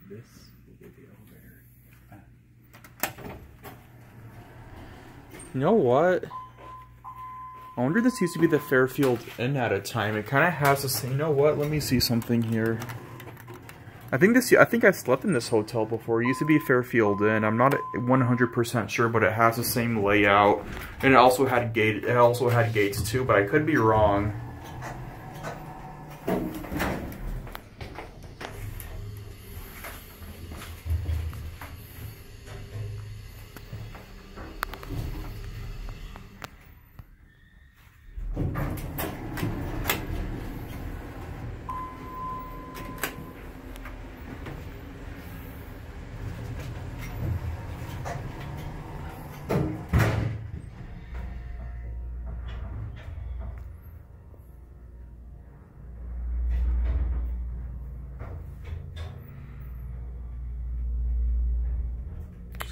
This will be the elevator. You know what? I wonder if this used to be the Fairfield Inn at a time. It kind of has the same. You know what? Let me see something here. I think I slept in this hotel before. It used to be Fairfield Inn. I'm not 100% sure, but it has the same layout, and it also had gates too. But I could be wrong.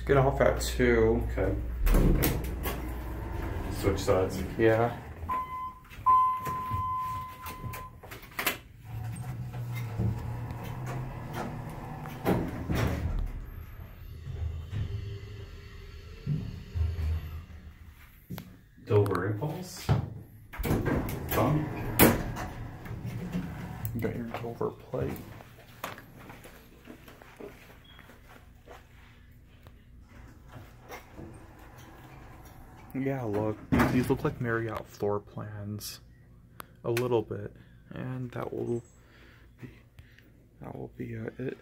Get off at 2. Okay. Switch sides. Yeah. Dover Impulse. Fun. You got your Dover plate. Yeah, look. These look like Marriott floor plans. A little bit. And that will be it.